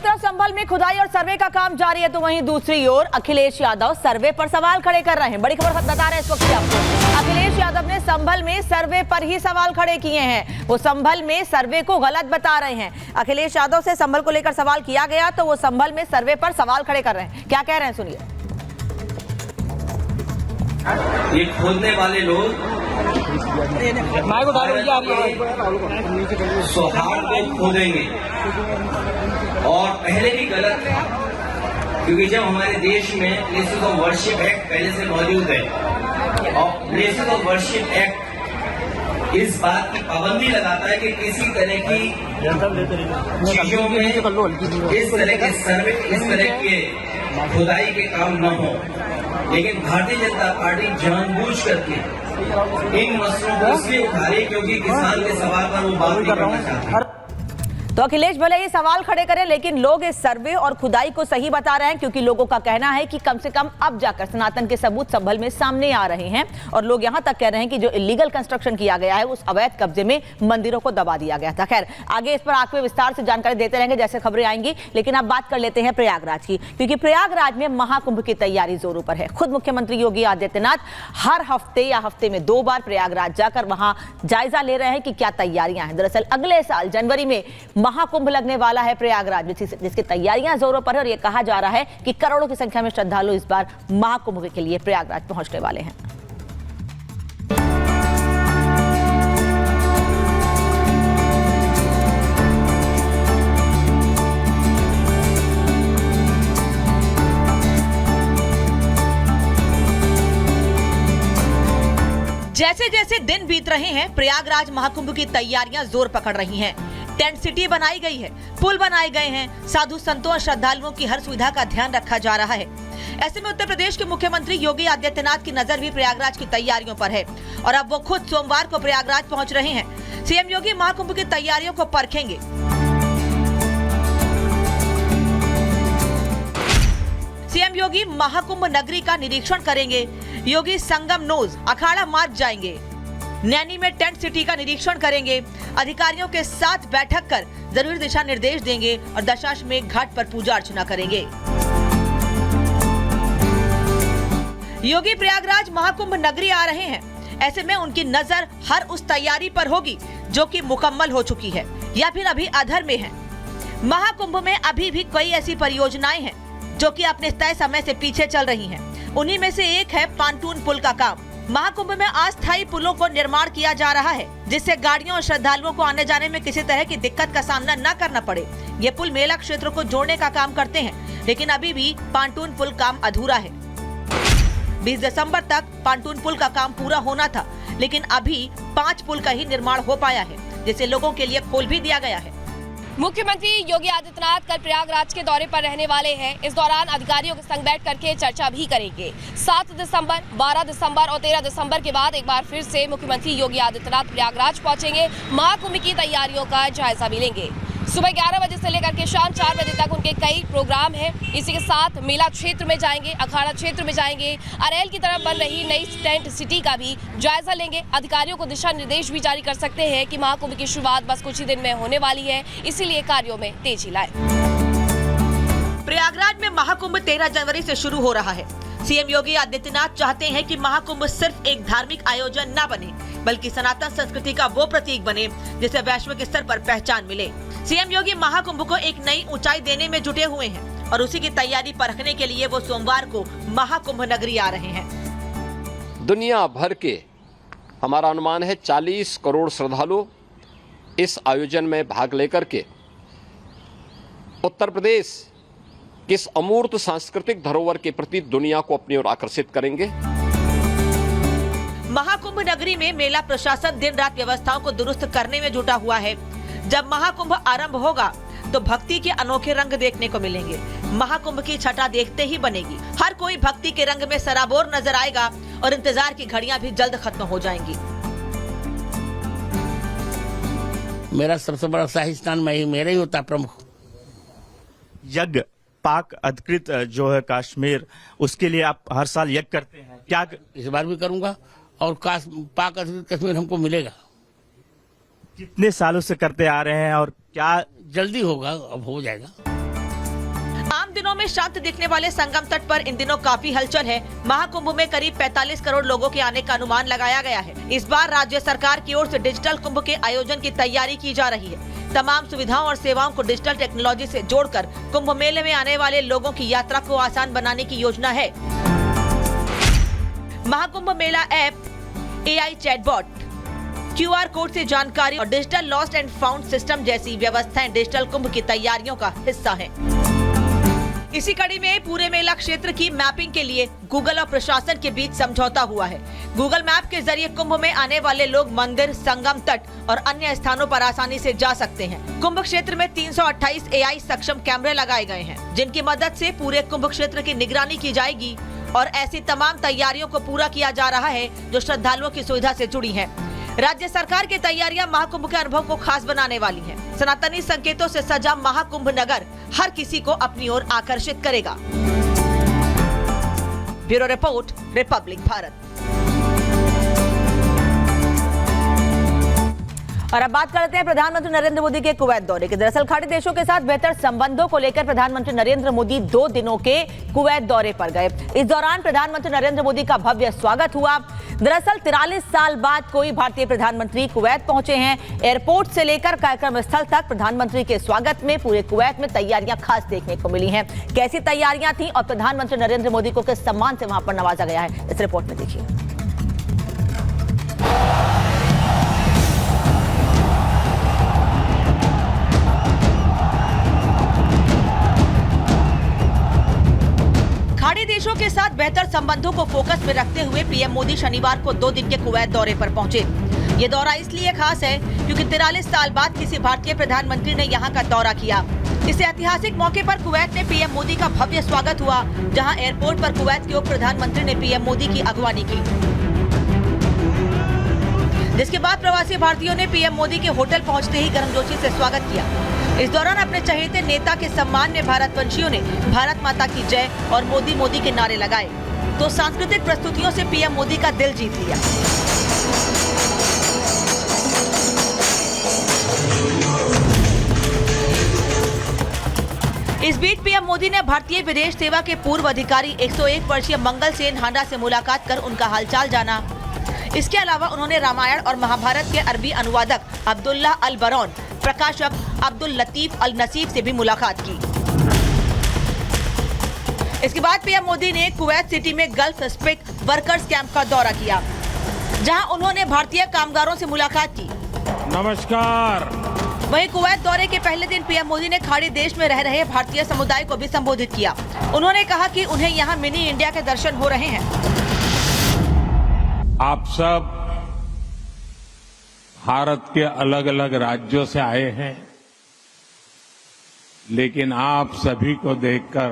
तरफ संभल में खुदाई और सर्वे का काम जारी है तो वहीं दूसरी ओर अखिलेश यादव सर्वे पर सवाल खड़े कर रहे हैं। बड़ी खबर बता रहे हैं इस वक्त आपको। अखिलेश यादव ने संभल में सर्वे पर ही सवाल खड़े किए हैं। वो संभल में सर्वे को गलत बता रहे हैं। अखिलेश यादव से संभल को लेकर सवाल किया गया तो वो संभल में सर्वे पर सवाल खड़े कर रहे हैं। क्या कह रहे हैं सुनिए। ये खोदने वाले लोग सौहार्द को खोदेंगे और पहले भी गलत है, क्योंकि जब हमारे देश में प्लेसेस ऑफ वर्शिप एक्ट पहले से मौजूद है और प्लेसेस ऑफ वर्शिप एक्ट इस बात की पाबंदी लगाता है कि किसी तरह की चीजों में इस तरह के सर्वे, इस तरह के खुदाई के काम न हो, लेकिन भारतीय जनता पार्टी जानबूझ करके इन मसलों को इसलिए उठा रही क्योंकि किसान के सवाल पर वो बात नहीं करना चाहते। तो अखिलेश भले ही सवाल खड़े करें लेकिन लोग इस सर्वे और खुदाई को सही बता रहे हैं, क्योंकि लोगों का कहना है कि कम से कम अब जाकर सनातन के सबूत संभल में सामने आ रहे हैं और लोग यहां तक कह रहे हैं कि जो इलीगल कंस्ट्रक्शन किया गया है उस अवैध कब्जे में मंदिरों को दबा दिया गया था। खैर आगे इस पर आगे विस्तार से जानकारी देते रहेंगे जैसे खबरें आएंगी, लेकिन अब बात कर लेते हैं प्रयागराज की, क्योंकि प्रयागराज में महाकुंभ की तैयारी जोरों पर है। खुद मुख्यमंत्री योगी आदित्यनाथ हर हफ्ते या हफ्ते में 2 बार प्रयागराज जाकर वहां जायजा ले रहे हैं कि क्या तैयारियां हैं। दरअसल अगले साल जनवरी में महाकुंभ लगने वाला है प्रयागराज, जिसकी तैयारियां जोरों पर है और यह कहा जा रहा है कि करोड़ों की संख्या में श्रद्धालु इस बार महाकुंभ के लिए प्रयागराज पहुंचने वाले हैं। जैसे जैसे दिन बीत रहे हैं प्रयागराज महाकुंभ की तैयारियां जोर पकड़ रही हैं। टेंट सिटी बनाई गई है, पुल बनाए गए हैं, साधु संतों और श्रद्धालुओं की हर सुविधा का ध्यान रखा जा रहा है। ऐसे में उत्तर प्रदेश के मुख्यमंत्री योगी आदित्यनाथ की नजर भी प्रयागराज की तैयारियों पर है और अब वो खुद सोमवार को प्रयागराज पहुंच रहे हैं। सीएम योगी महाकुंभ की तैयारियों को परखेंगे। सीएम योगी महाकुंभ नगरी का निरीक्षण करेंगे। योगी संगम नोज अखाड़ा मार्ग जाएंगे, नैनी में टेंट सिटी का निरीक्षण करेंगे, अधिकारियों के साथ बैठक कर जरूरी दिशा निर्देश देंगे और दशाश्वमेध घाट पर पूजा अर्चना करेंगे। योगी प्रयागराज महाकुंभ नगरी आ रहे हैं, ऐसे में उनकी नजर हर उस तैयारी पर होगी जो कि मुकम्मल हो चुकी है या फिर अभी अधर में है। महाकुंभ में अभी भी कई ऐसी परियोजनाएं हैं जो कि अपने तय समय से पीछे चल रही हैं। उन्हीं में से एक है पांटून पुल का काम। महाकुंभ में अस्थायी पुलों को निर्माण किया जा रहा है, जिससे गाड़ियों और श्रद्धालुओं को आने जाने में किसी तरह की दिक्कत का सामना न करना पड़े। ये पुल मेला क्षेत्र को जोड़ने का काम करते हैं, लेकिन अभी भी पांटून पुल काम अधूरा है। 20 दिसंबर तक पांटून पुल का काम पूरा होना था, लेकिन अभी 5 पुल का ही निर्माण हो पाया है, जिसे लोगों के लिए खोल भी दिया गया है। मुख्यमंत्री योगी आदित्यनाथ कल प्रयागराज के दौरे पर रहने वाले हैं। इस दौरान अधिकारियों के संग बैठ करके चर्चा भी करेंगे। 7 दिसंबर, 12 दिसंबर और 13 दिसंबर के बाद एक बार फिर से मुख्यमंत्री योगी आदित्यनाथ प्रयागराज पहुंचेंगे। महाकुंभ की तैयारियों का जायजा भी लेंगे। सुबह 11 बजे से लेकर के शाम 4 बजे तक उनके कई प्रोग्राम हैं। इसी के साथ मेला क्षेत्र में जाएंगे, अखाड़ा क्षेत्र में जाएंगे, अरेल की तरफ बन रही नई टेंट सिटी का भी जायजा लेंगे। अधिकारियों को दिशा निर्देश भी जारी कर सकते हैं कि महाकुंभ की शुरुआत बस कुछ ही दिन में होने वाली है, इसीलिए कार्यों में तेजी लाए। प्रयागराज में महाकुंभ 13 जनवरी से शुरू हो रहा है। सीएम योगी आदित्यनाथ चाहते हैं कि महाकुंभ सिर्फ एक धार्मिक आयोजन न बने, बल्कि सनातन संस्कृति का वो प्रतीक बने जिसे वैश्विक स्तर पर पहचान मिले। सीएम योगी महाकुंभ को एक नई ऊंचाई देने में जुटे हुए हैं और उसी की तैयारी परखने के लिए वो सोमवार को महाकुंभ नगरी आ रहे हैं। दुनिया भर के हमारा अनुमान है 40 करोड़ श्रद्धालु इस आयोजन में भाग लेकर के उत्तर प्रदेश किस अमूर्त सांस्कृतिक धरोहर के प्रति दुनिया को अपनी ओर आकर्षित करेंगे। महाकुंभ नगरी में मेला प्रशासन दिन रात व्यवस्थाओं को दुरुस्त करने में जुटा हुआ है। जब महाकुंभ आरंभ होगा तो भक्ति के अनोखे रंग देखने को मिलेंगे। महाकुंभ की छटा देखते ही बनेगी। हर कोई भक्ति के रंग में सराबोर नजर आएगा और इंतजार की घड़ियां भी जल्द खत्म हो जाएंगी। मेरा सबसे बड़ा शाही स्नान मेरा ही होता प्रमुख। यज्ञ पाक अधिकृत जो है कश्मीर, उसके लिए आप हर साल यज्ञ करते हैं क्या? इस बार भी करूंगा और पाक अधिकृत कश्मीर हमको मिलेगा। कितने सालों से करते आ रहे हैं और क्या जल्दी होगा? अब हो जाएगा। दिनों में शांत दिखने वाले संगम तट पर इन दिनों काफी हलचल है। महाकुंभ में करीब 45 करोड़ लोगों के आने का अनुमान लगाया गया है। इस बार राज्य सरकार की ओर से डिजिटल कुंभ के आयोजन की तैयारी की जा रही है। तमाम सुविधाओं और सेवाओं को डिजिटल टेक्नोलॉजी से जोड़कर कुंभ मेले में आने वाले लोगों की यात्रा को आसान बनाने की योजना है। Mahakumbh Mela app, AI chatbot, QR code से जानकारी और digital lost and found system जैसी व्यवस्थाएं डिजिटल कुंभ की तैयारियों का हिस्सा हैं। इसी कड़ी में पूरे मेला क्षेत्र की मैपिंग के लिए गूगल और प्रशासन के बीच समझौता हुआ है। गूगल मैप के जरिए कुंभ में आने वाले लोग मंदिर, संगम तट और अन्य स्थानों पर आसानी से जा सकते हैं। कुंभ क्षेत्र में 328 AI सक्षम कैमरे लगाए गए हैं, जिनकी मदद से पूरे कुंभ क्षेत्र की निगरानी की जाएगी और ऐसी तमाम तैयारियों को पूरा किया जा रहा है जो श्रद्धालुओं की सुविधा से जुड़ी है। राज्य सरकार की तैयारियां महाकुंभ के अनुभव को खास बनाने वाली हैं। सनातनी संकेतों से सजा महाकुंभ नगर हर किसी को अपनी ओर आकर्षित करेगा। Bureau report, Republic Bharat. और अब बात करते हैं प्रधानमंत्री नरेंद्र मोदी के कुवैत दौरे की। दरअसल खाड़ी देशों के साथ बेहतर संबंधों को लेकर प्रधानमंत्री नरेंद्र मोदी 2 दिनों के कुवैत दौरे पर गए। इस दौरान प्रधानमंत्री नरेंद्र मोदी का भव्य स्वागत हुआ। दरअसल 43 साल बाद कोई भारतीय प्रधानमंत्री कुवैत पहुंचे हैं। एयरपोर्ट से लेकर कार्यक्रम स्थल तक प्रधानमंत्री के स्वागत में पूरे कुवैत में तैयारियां खास देखने को मिली हैं। कैसी तैयारियां थी और प्रधानमंत्री नरेंद्र मोदी को किस सम्मान से वहां पर नवाजा गया है, इस रिपोर्ट में देखिए। खाड़ी देशों के साथ बेहतर संबंधों को फोकस में रखते हुए पीएम मोदी शनिवार को 2 दिन के कुवैत दौरे पर पहुंचे। ये दौरा इसलिए खास है क्योंकि 43 साल बाद किसी भारतीय प्रधानमंत्री ने यहां का दौरा किया। इस ऐतिहासिक मौके पर कुवैत में पीएम मोदी का भव्य स्वागत हुआ, जहां एयरपोर्ट पर कुवैत के उप प्रधानमंत्री ने पीएम मोदी की अगवानी की, जिसके बाद प्रवासी भारतीयों ने पीएम मोदी के होटल पहुंचते ही गर्मजोशी से स्वागत किया। इस दौरान अपने चहेते नेता के सम्मान में भारतवंशियों ने भारत माता की जय और मोदी मोदी के नारे लगाए, तो सांस्कृतिक प्रस्तुतियों से पीएम मोदी का दिल जीत लिया। इस बीच पीएम मोदी ने भारतीय विदेश सेवा के पूर्व अधिकारी 101 वर्षीय मंगल सेन हांडा से मुलाकात कर उनका हालचाल जाना। इसके अलावा उन्होंने रामायण और महाभारत के अरबी अनुवादक अब्दुल्ला अल बरौन, प्रकाशक अब्दुल लतीफ अल नसीफ से भी मुलाकात की। इसके बाद पीएम मोदी ने कुवैत सिटी में गल्फ स्पिक वर्कर्स कैंप का दौरा किया, जहां उन्होंने भारतीय कामगारों से मुलाकात की। नमस्कार। वहीं कुवैत दौरे के पहले दिन पीएम मोदी ने खाड़ी देश में रह रहे भारतीय समुदाय को भी संबोधित किया। उन्होंने कहा कि उन्हें यहां मिनी इंडिया के दर्शन हो रहे हैं। आप सब भारत के अलग अलग राज्यों से आए हैं, लेकिन आप सभी को देखकर